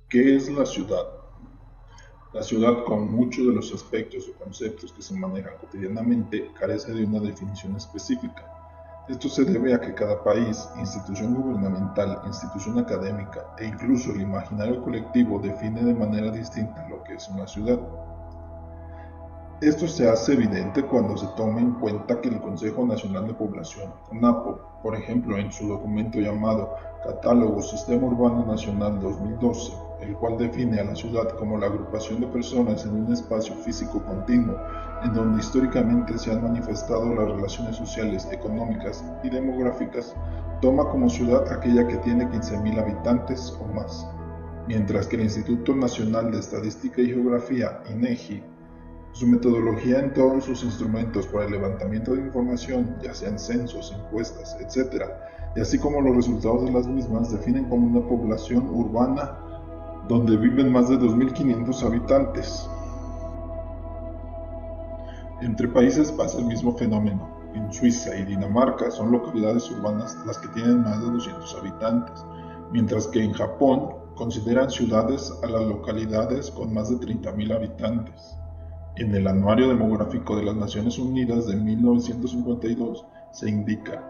¿Qué es la ciudad? La ciudad, con muchos de los aspectos o conceptos que se manejan cotidianamente, carece de una definición específica. Esto se debe a que cada país, institución gubernamental, institución académica e incluso el imaginario colectivo define de manera distinta lo que es una ciudad. Esto se hace evidente cuando se toma en cuenta que el Consejo Nacional de Población, CONAPO, por ejemplo, en su documento llamado Catálogo Sistema Urbano Nacional 2012, el cual define a la ciudad como la agrupación de personas en un espacio físico continuo, en donde históricamente se han manifestado las relaciones sociales, económicas y demográficas, toma como ciudad aquella que tiene 15.000 habitantes o más, mientras que el Instituto Nacional de Estadística y Geografía, INEGI, su metodología en todos sus instrumentos para el levantamiento de información, ya sean censos, encuestas, etc., y así como los resultados de las mismas, definen como una población urbana donde viven más de 2.500 habitantes. Entre países pasa el mismo fenómeno. En Suiza y Dinamarca son localidades urbanas las que tienen más de 200 habitantes, mientras que en Japón consideran ciudades a las localidades con más de 30.000 habitantes. En el Anuario Demográfico de las Naciones Unidas de 1952 se indica: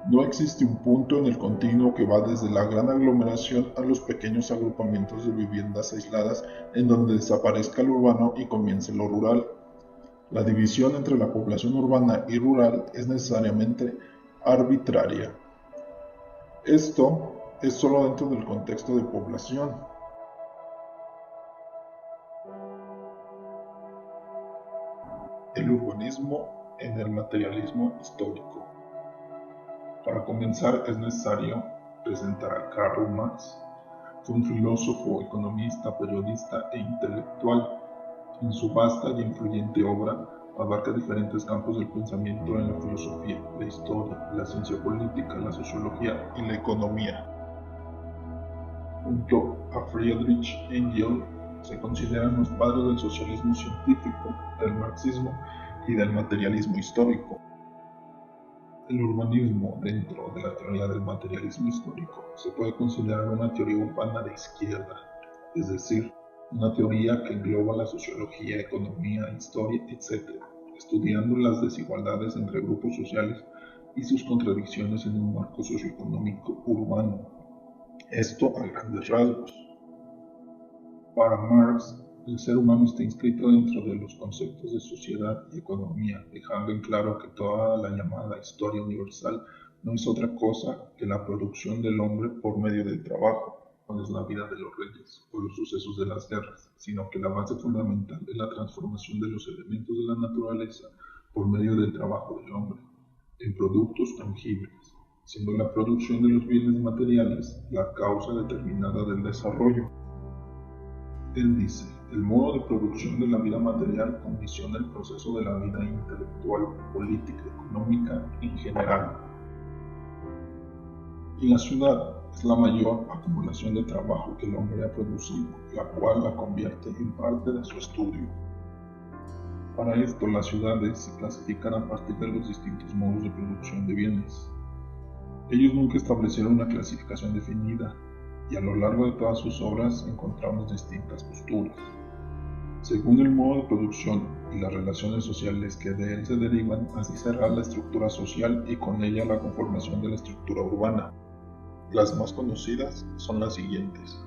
no existe un punto en el continuo que va desde la gran aglomeración a los pequeños agrupamientos de viviendas aisladas en donde desaparezca lo urbano y comience lo rural. La división entre la población urbana y rural es necesariamente arbitraria. Esto es solo dentro del contexto de población. El urbanismo en el materialismo histórico. Para comenzar es necesario presentar a Karl Marx. Fue un filósofo, economista, periodista e intelectual. En su vasta y influyente obra abarca diferentes campos del pensamiento en la filosofía, la historia, la ciencia política, la sociología y la economía. Junto a Friedrich Engels se consideran los padres del socialismo científico, del marxismo y del materialismo histórico. El urbanismo, dentro de la teoría del materialismo histórico, se puede considerar una teoría urbana de izquierda, es decir, una teoría que engloba la sociología, economía, historia, etc., estudiando las desigualdades entre grupos sociales y sus contradicciones en un marco socioeconómico urbano. Esto a grandes rasgos. Para Marx, el ser humano está inscrito dentro de los conceptos de sociedad y economía, dejando en claro que toda la llamada historia universal no es otra cosa que la producción del hombre por medio del trabajo, no es la vida de los reyes o los sucesos de las guerras, sino que la base fundamental es la transformación de los elementos de la naturaleza por medio del trabajo del hombre en productos tangibles, siendo la producción de los bienes materiales la causa determinada del desarrollo. Él dice: el modo de producción de la vida material condiciona el proceso de la vida intelectual, política, económica en general. Y la ciudad es la mayor acumulación de trabajo que el hombre ha producido, la cual la convierte en parte de su estudio. Para esto, las ciudades se clasifican a partir de los distintos modos de producción de bienes. Ellos nunca establecieron una clasificación definida, y a lo largo de todas sus obras encontramos distintas posturas. Según el modo de producción y las relaciones sociales que de él se derivan, así será la estructura social y con ella la conformación de la estructura urbana. Las más conocidas son las siguientes.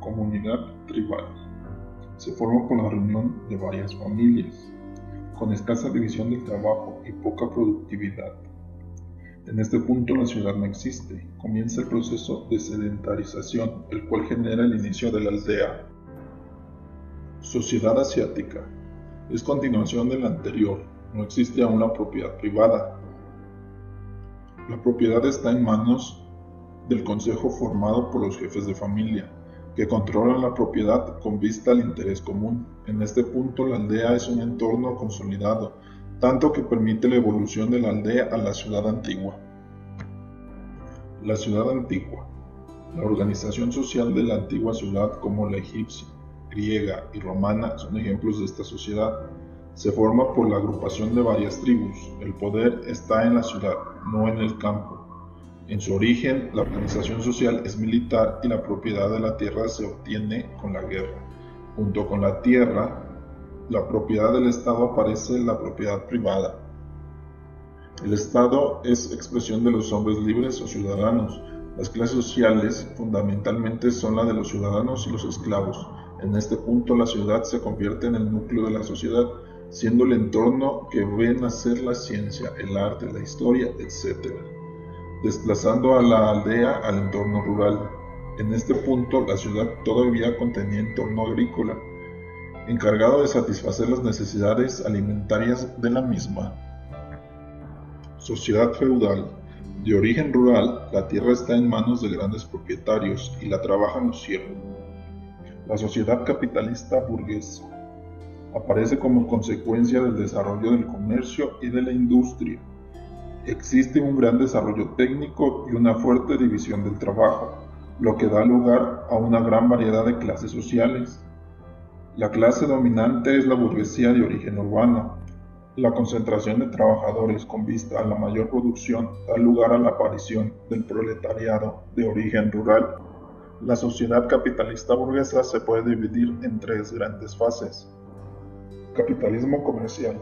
Comunidad tribal. Se forma por la reunión de varias familias, con escasa división del trabajo y poca productividad. En este punto la ciudad no existe, comienza el proceso de sedentarización, el cual genera el inicio de la aldea. Sociedad asiática. Es continuación de la anterior, no existe aún la propiedad privada. La propiedad está en manos del consejo formado por los jefes de familia, que controlan la propiedad con vista al interés común. En este punto la aldea es un entorno consolidado, tanto que permite la evolución de la aldea a la ciudad antigua. La ciudad antigua. La organización social de la antigua ciudad, como la egipcia, griega y romana, son ejemplos de esta sociedad. Se forma por la agrupación de varias tribus. El poder está en la ciudad, no en el campo. En su origen, la organización social es militar y la propiedad de la tierra se obtiene con la guerra. Junto con la tierra, la propiedad del Estado aparece la propiedad privada. El Estado es expresión de los hombres libres o ciudadanos. Las clases sociales fundamentalmente son la de los ciudadanos y los esclavos. En este punto la ciudad se convierte en el núcleo de la sociedad, siendo el entorno que ve nacer la ciencia, el arte, la historia, etc., desplazando a la aldea al entorno rural. En este punto la ciudad todavía contenía entorno agrícola, encargado de satisfacer las necesidades alimentarias de la misma. Sociedad feudal. De origen rural, la tierra está en manos de grandes propietarios y la trabajan los siervos. La sociedad capitalista burguesa aparece como consecuencia del desarrollo del comercio y de la industria. Existe un gran desarrollo técnico y una fuerte división del trabajo, lo que da lugar a una gran variedad de clases sociales. La clase dominante es la burguesía de origen urbano. La concentración de trabajadores con vista a la mayor producción da lugar a la aparición del proletariado de origen rural. La sociedad capitalista burguesa se puede dividir en tres grandes fases. Capitalismo comercial.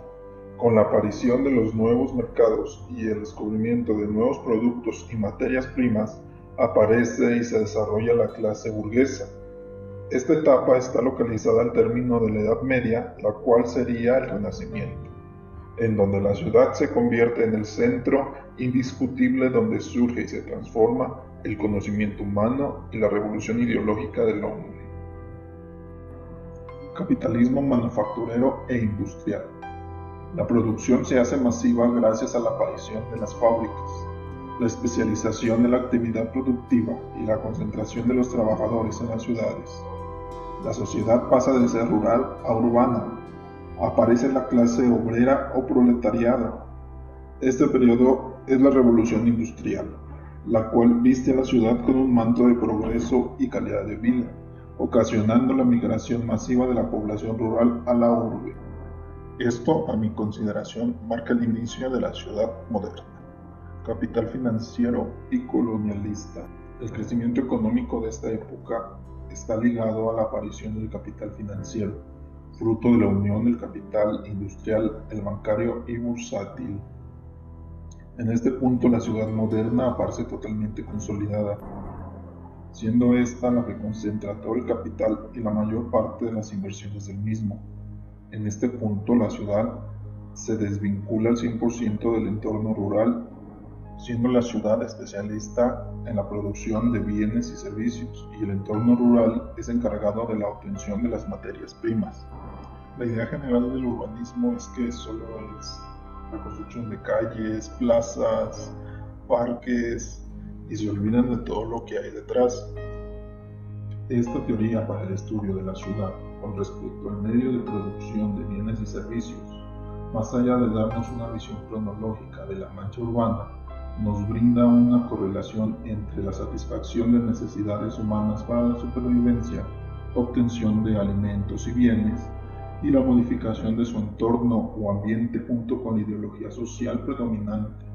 Con la aparición de los nuevos mercados y el descubrimiento de nuevos productos y materias primas, aparece y se desarrolla la clase burguesa. Esta etapa está localizada al término de la Edad Media, la cual sería el Renacimiento, en donde la ciudad se convierte en el centro indiscutible donde surge y se transforma el conocimiento humano y la revolución ideológica del hombre. Capitalismo manufacturero e industrial. La producción se hace masiva gracias a la aparición de las fábricas, la especialización de la actividad productiva y la concentración de los trabajadores en las ciudades. La sociedad pasa de ser rural a urbana. Aparece la clase obrera o proletariado. Este periodo es la revolución industrial, la cual viste a la ciudad con un manto de progreso y calidad de vida, ocasionando la migración masiva de la población rural a la urbe. Esto, a mi consideración, marca el inicio de la ciudad moderna. Capital financiero y colonialista. El crecimiento económico de esta época está ligado a la aparición del capital financiero, fruto de la unión del capital industrial, el bancario y bursátil. En este punto la ciudad moderna aparece totalmente consolidada, siendo esta la que concentra todo el capital y la mayor parte de las inversiones del mismo. En este punto la ciudad se desvincula al 100% del entorno rural, siendo la ciudad especialista en la producción de bienes y servicios, y el entorno rural es encargado de la obtención de las materias primas. La idea general del urbanismo es que solo es la construcción de calles, plazas, parques, y se olvidan de todo lo que hay detrás. Esta teoría para el estudio de la ciudad con respecto al medio de producción de bienes y servicios, más allá de darnos una visión cronológica de la mancha urbana, nos brinda una correlación entre la satisfacción de necesidades humanas para la supervivencia, obtención de alimentos y bienes, y la modificación de su entorno o ambiente junto con la ideología social predominante,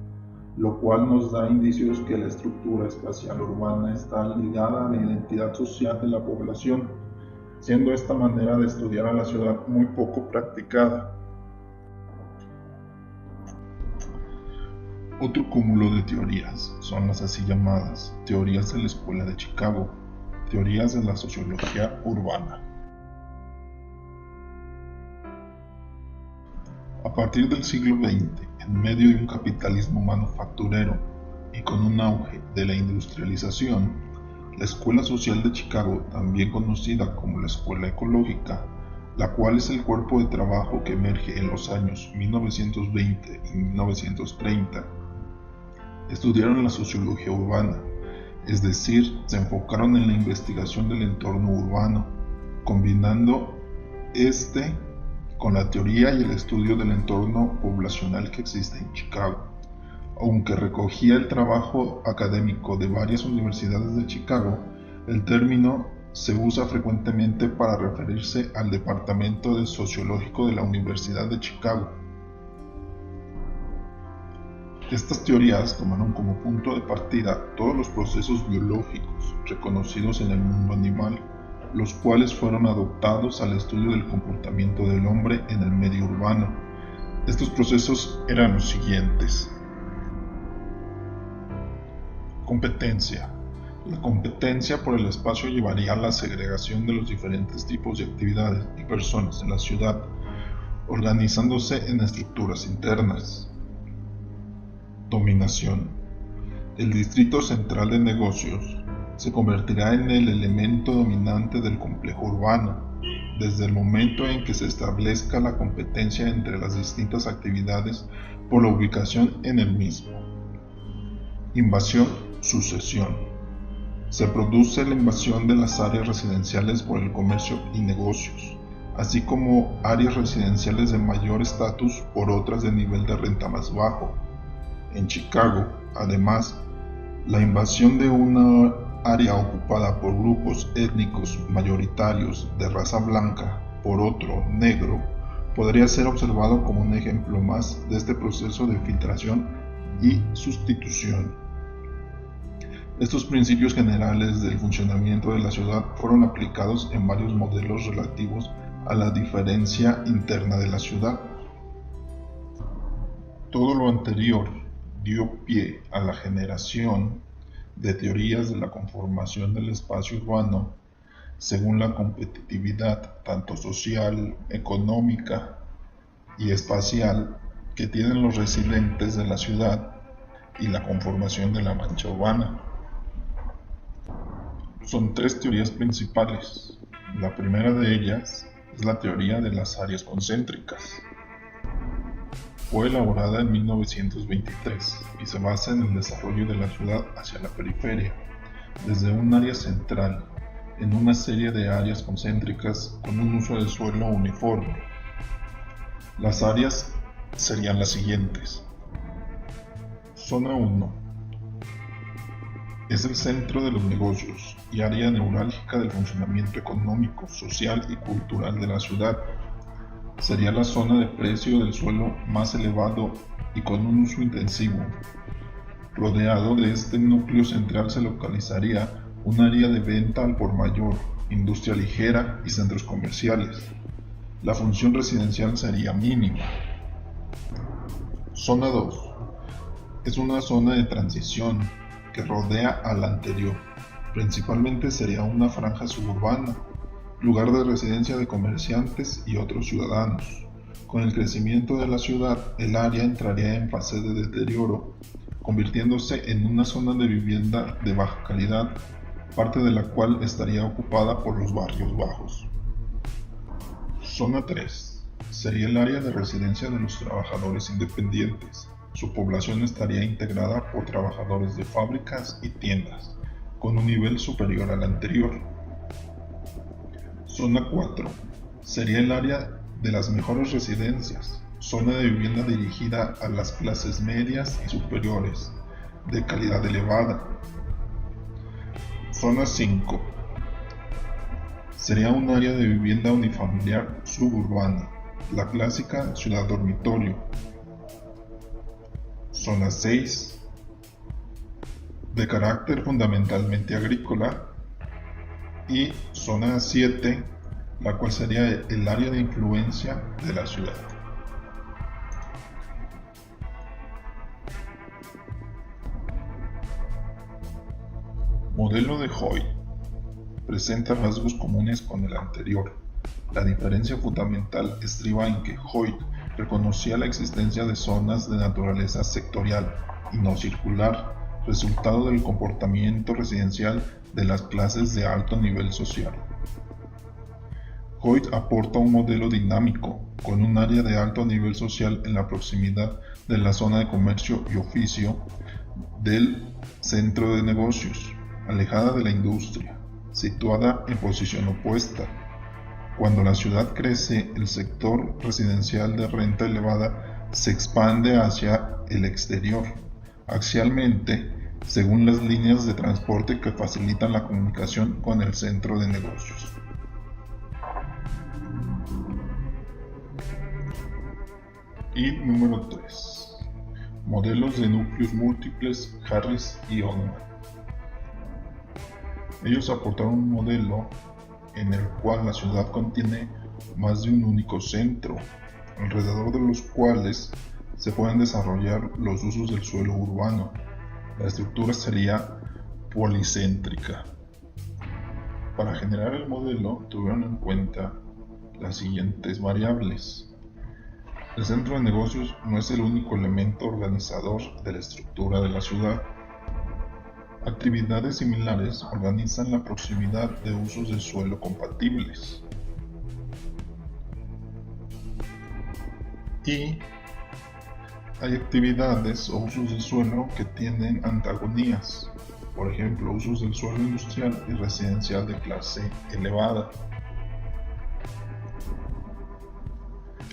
lo cual nos da indicios que la estructura espacial urbana está ligada a la identidad social de la población, siendo esta manera de estudiar a la ciudad muy poco practicada. Otro cúmulo de teorías son las así llamadas teorías de la Escuela de Chicago, teorías de la sociología urbana. A partir del siglo XX, en medio de un capitalismo manufacturero y con un auge de la industrialización, la Escuela Social de Chicago, también conocida como la Escuela Ecológica, la cual es el cuerpo de trabajo que emerge en los años 1920 y 1930, estudiaron la sociología urbana, es decir, se enfocaron en la investigación del entorno urbano, combinando este con la teoría y el estudio del entorno poblacional que existe en Chicago. Aunque recogía el trabajo académico de varias universidades de Chicago, el término se usa frecuentemente para referirse al departamento sociológico de la Universidad de Chicago. Estas teorías tomaron como punto de partida todos los procesos biológicos reconocidos en el mundo animal, los cuales fueron adoptados al estudio del comportamiento del hombre en el medio urbano. Estos procesos eran los siguientes. Competencia. La competencia por el espacio llevaría a la segregación de los diferentes tipos de actividades y personas en la ciudad, organizándose en estructuras internas. Dominación. El distrito central de negocios se convertirá en el elemento dominante del complejo urbano, desde el momento en que se establezca la competencia entre las distintas actividades por la ubicación en el mismo. Invasión, sucesión. Se produce la invasión de las áreas residenciales por el comercio y negocios, así como áreas residenciales de mayor estatus por otras de nivel de renta más bajo. En Chicago, además, la invasión de una área ocupada por grupos étnicos mayoritarios de raza blanca por otro negro podría ser observado como un ejemplo más de este proceso de filtración y sustitución. Estos principios generales del funcionamiento de la ciudad fueron aplicados en varios modelos relativos a la diferencia interna de la ciudad. Todo lo anterior dio pie a la generación de teorías de la conformación del espacio urbano según la competitividad tanto social, económica y espacial que tienen los residentes de la ciudad y la conformación de la mancha urbana. Son tres teorías principales. La primera de ellas es la teoría de las áreas concéntricas. Fue elaborada en 1923 y se basa en el desarrollo de la ciudad hacia la periferia, desde un área central, en una serie de áreas concéntricas con un uso de suelo uniforme. Las áreas serían las siguientes. Zona 1. Es el centro de los negocios y área neurálgica del funcionamiento económico, social y cultural de la ciudad. Sería la zona de precio del suelo más elevado y con un uso intensivo. Rodeado de este núcleo central se localizaría un área de venta al por mayor, industria ligera y centros comerciales. La función residencial sería mínima. Zona 2. Es una zona de transición que rodea a la anterior. Principalmente sería una franja suburbana, lugar de residencia de comerciantes y otros ciudadanos. Con el crecimiento de la ciudad, el área entraría en fase de deterioro, convirtiéndose en una zona de vivienda de baja calidad, parte de la cual estaría ocupada por los barrios bajos. Zona 3. Sería el área de residencia de los trabajadores independientes. Su población estaría integrada por trabajadores de fábricas y tiendas, con un nivel superior al anterior. Zona 4. Sería el área de las mejores residencias, zona de vivienda dirigida a las clases medias y superiores, de calidad elevada. Zona 5. Sería un área de vivienda unifamiliar suburbana, la clásica ciudad dormitorio. Zona 6. De carácter fundamentalmente agrícola. Y zona 7, la cual sería el área de influencia de la ciudad. Modelo de Hoyt. Presenta rasgos comunes con el anterior. La diferencia fundamental estriba en que Hoyt reconocía la existencia de zonas de naturaleza sectorial y no circular, resultado del comportamiento residencial de las clases de alto nivel social. Hoyt aporta un modelo dinámico, con un área de alto nivel social en la proximidad de la zona de comercio y oficio del centro de negocios, alejada de la industria, situada en posición opuesta. Cuando la ciudad crece, el sector residencial de renta elevada se expande hacia el exterior, axialmente, según las líneas de transporte que facilitan la comunicación con el centro de negocios. Y número 3. Modelos de núcleos múltiples Harris y Ollman. Ellos aportaron un modelo en el cual la ciudad contiene más de un único centro, alrededor de los cuales se pueden desarrollar los usos del suelo urbano. La estructura sería policéntrica. Para generar el modelo tuvieron en cuenta las siguientes variables. El centro de negocios no es el único elemento organizador de la estructura de la ciudad. Actividades similares organizan la proximidad de usos de suelo compatibles. Y hay actividades o usos del suelo que tienen antagonías, por ejemplo, usos del suelo industrial y residencial de clase elevada.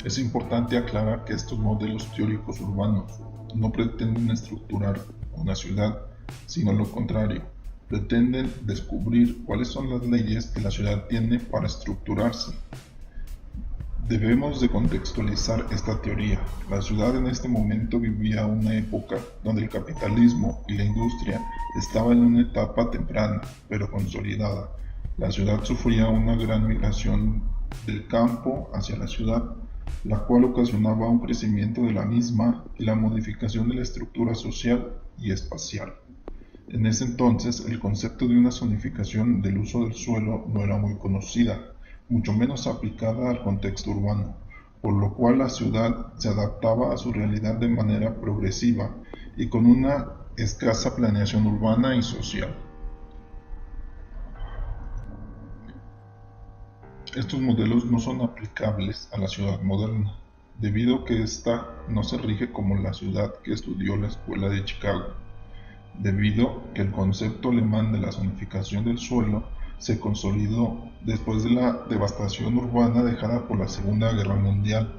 Es importante aclarar que estos modelos teóricos urbanos no pretenden estructurar una ciudad, sino lo contrario, pretenden descubrir cuáles son las leyes que la ciudad tiene para estructurarse. Debemos de contextualizar esta teoría. La ciudad en este momento vivía una época donde el capitalismo y la industria estaban en una etapa temprana, pero consolidada. La ciudad sufría una gran migración del campo hacia la ciudad, la cual ocasionaba un crecimiento de la misma y la modificación de la estructura social y espacial. En ese entonces, el concepto de una zonificación del uso del suelo no era muy conocida, mucho menos aplicada al contexto urbano, por lo cual la ciudad se adaptaba a su realidad de manera progresiva y con una escasa planeación urbana y social. Estos modelos no son aplicables a la ciudad moderna, debido a que ésta no se rige como la ciudad que estudió la Escuela de Chicago, debido a que el concepto alemán de la zonificación del suelo se consolidó después de la devastación urbana dejada por la Segunda Guerra Mundial,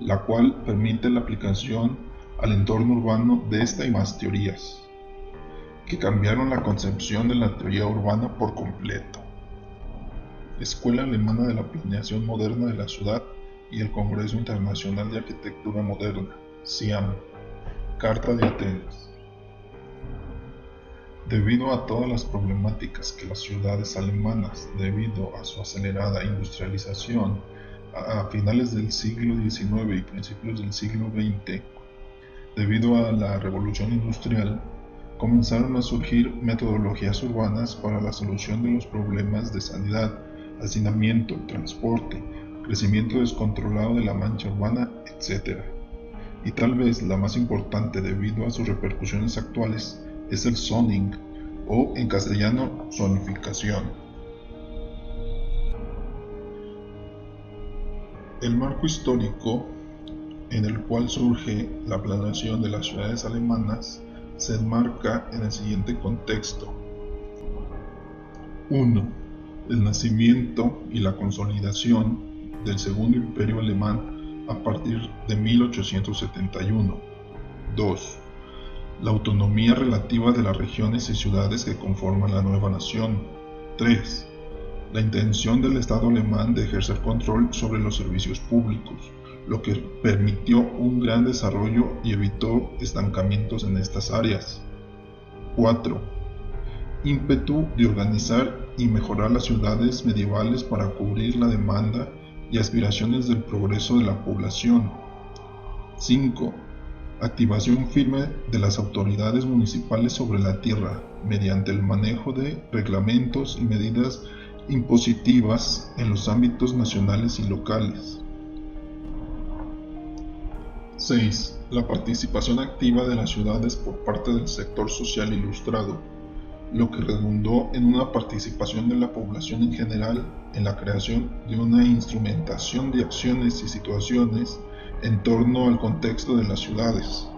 la cual permite la aplicación al entorno urbano de esta y más teorías, que cambiaron la concepción de la teoría urbana por completo. Escuela Alemana de la Planeación Moderna de la Ciudad y el Congreso Internacional de Arquitectura Moderna, CIAM, Carta de Atenas. Debido a todas las problemáticas que las ciudades alemanas, debido a su acelerada industrialización a finales del siglo XIX y principios del siglo XX, debido a la revolución industrial, comenzaron a surgir metodologías urbanas para la solución de los problemas de sanidad, hacinamiento, transporte, crecimiento descontrolado de la mancha urbana, etc. Y tal vez la más importante debido a sus repercusiones actuales es el zoning, o en castellano, zonificación. El marco histórico en el cual surge la planeación de las ciudades alemanas se enmarca en el siguiente contexto. 1. El nacimiento y la consolidación del Segundo Imperio Alemán a partir de 1871. 2. La autonomía relativa de las regiones y ciudades que conforman la nueva nación. 3. La intención del Estado alemán de ejercer control sobre los servicios públicos, lo que permitió un gran desarrollo y evitó estancamientos en estas áreas. 4. Ímpetu de organizar y mejorar las ciudades medievales para cubrir la demanda y aspiraciones del progreso de la población. 5. Activación firme de las autoridades municipales sobre la tierra, mediante el manejo de reglamentos y medidas impositivas en los ámbitos nacionales y locales. 6. La participación activa de las ciudades por parte del sector social ilustrado, lo que redundó en una participación de la población en general en la creación de una instrumentación de acciones y situaciones en torno al contexto de las ciudades.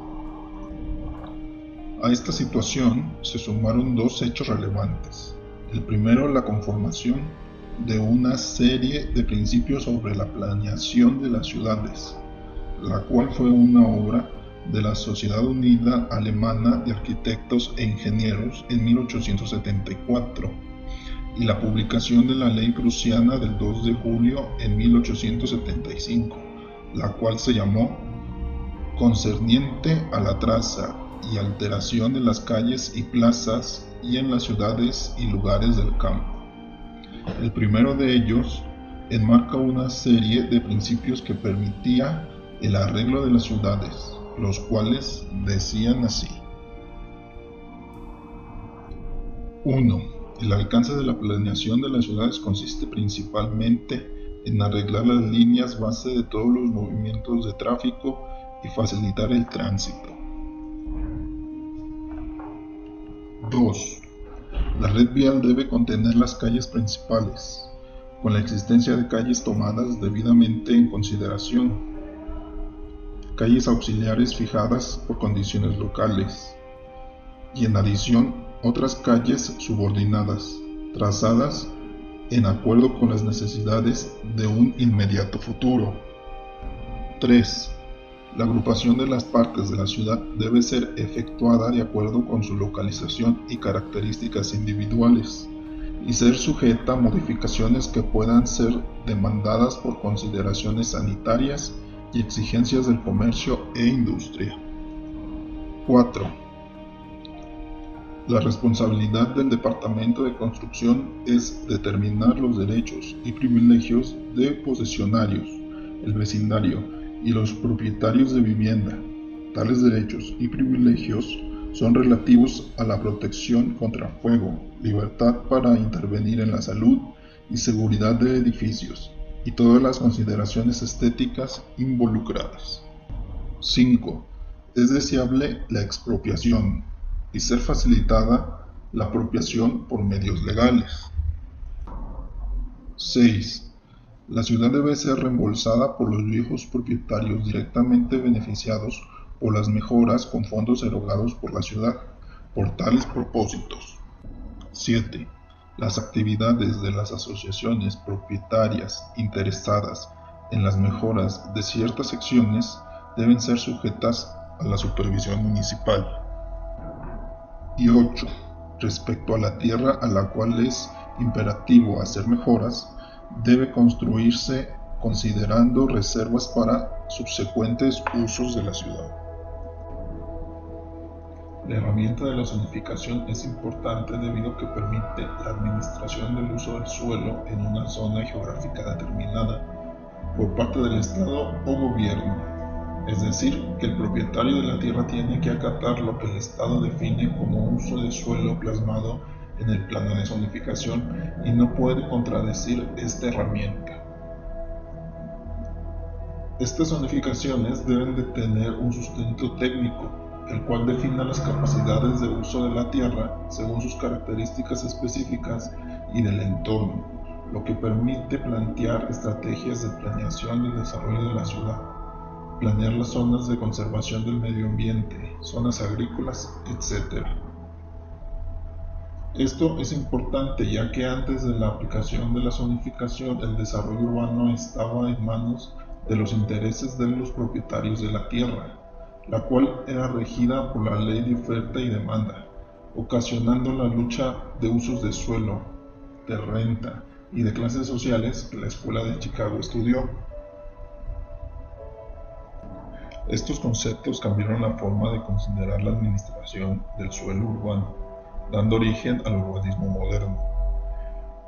A esta situación se sumaron dos hechos relevantes. El primero, la conformación de una serie de principios sobre la planeación de las ciudades, la cual fue una obra de la Sociedad Unida Alemana de Arquitectos e Ingenieros en 1874 y la publicación de la Ley Prusiana del 2 de julio en 1875, la cual se llamó concerniente a la traza y alteración de las calles y plazas y en las ciudades y lugares del campo. El primero de ellos enmarca una serie de principios que permitía el arreglo de las ciudades, los cuales decían así. 1. El alcance de la planeación de las ciudades consiste principalmente en arreglar las líneas base de todos los movimientos de tráfico y facilitar el tránsito. 2. La red vial debe contener las calles principales, con la existencia de calles tomadas debidamente en consideración, calles auxiliares fijadas por condiciones locales, y en adición otras calles subordinadas, trazadas en acuerdo con las necesidades de un inmediato futuro. 3. La agrupación de las partes de la ciudad debe ser efectuada de acuerdo con su localización y características individuales, y ser sujeta a modificaciones que puedan ser demandadas por consideraciones sanitarias y exigencias del comercio e industria. 4. La responsabilidad del Departamento de Construcción es determinar los derechos y privilegios de posesionarios, el vecindario y los propietarios de vivienda. Tales derechos y privilegios son relativos a la protección contra fuego, libertad para intervenir en la salud y seguridad de edificios, y todas las consideraciones estéticas involucradas. 5. Es deseable la expropiación y ser facilitada la apropiación por medios legales. 6. La ciudad debe ser reembolsada por los viejos propietarios directamente beneficiados por las mejoras con fondos erogados por la ciudad por tales propósitos. 7. Las actividades de las asociaciones propietarias interesadas en las mejoras de ciertas secciones deben ser sujetas a la supervisión municipal. Y 8. Respecto a la tierra a la cual es imperativo hacer mejoras, debe construirse considerando reservas para subsecuentes usos de la ciudad. La herramienta de la zonificación es importante debido a que permite la administración del uso del suelo en una zona geográfica determinada por parte del Estado o gobierno. Es decir, que el propietario de la tierra tiene que acatar lo que el Estado define como uso de suelo plasmado en el plano de zonificación y no puede contradecir esta herramienta. Estas zonificaciones deben de tener un sustento técnico, el cual defina las capacidades de uso de la tierra según sus características específicas y del entorno, lo que permite plantear estrategias de planeación y desarrollo de la ciudad, planear las zonas de conservación del medio ambiente, zonas agrícolas, etc. Esto es importante ya que antes de la aplicación de la zonificación el desarrollo urbano estaba en manos de los intereses de los propietarios de la tierra, la cual era regida por la ley de oferta y demanda, ocasionando la lucha de usos de suelo, de renta y de clases sociales que la Escuela de Chicago estudió. Estos conceptos cambiaron la forma de considerar la administración del suelo urbano, dando origen al urbanismo moderno.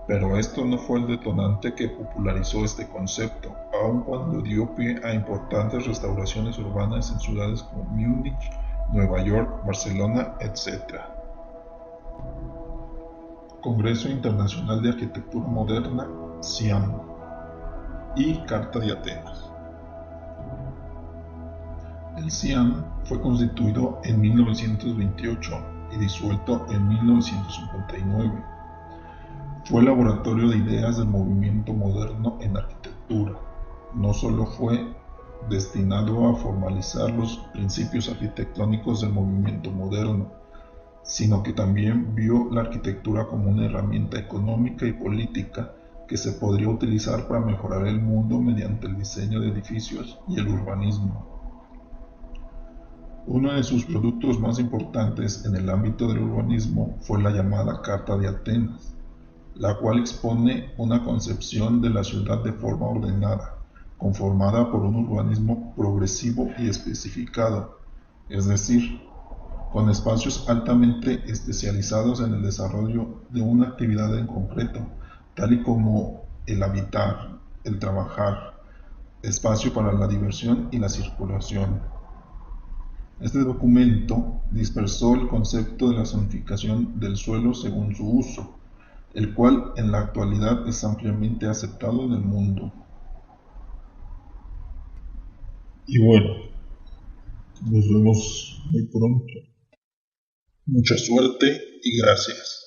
Pero esto no fue el detonante que popularizó este concepto, aun cuando dio pie a importantes restauraciones urbanas en ciudades como Múnich, Nueva York, Barcelona, etc. Congreso Internacional de Arquitectura Moderna, CIAM, y Carta de Atenas. El CIAM fue constituido en 1928 y disuelto en 1959. Fue laboratorio de ideas del movimiento moderno en arquitectura. No solo fue destinado a formalizar los principios arquitectónicos del movimiento moderno, sino que también vio la arquitectura como una herramienta económica y política que se podría utilizar para mejorar el mundo mediante el diseño de edificios y el urbanismo. Uno de sus productos más importantes en el ámbito del urbanismo fue la llamada Carta de Atenas, la cual expone una concepción de la ciudad de forma ordenada, conformada por un urbanismo progresivo y especificado, es decir, con espacios altamente especializados en el desarrollo de una actividad en concreto, tal y como el habitar, el trabajar, espacio para la diversión y la circulación. Este documento dispersó el concepto de la zonificación del suelo según su uso, el cual en la actualidad es ampliamente aceptado en el mundo. Y bueno, nos vemos muy pronto. Mucha suerte y gracias.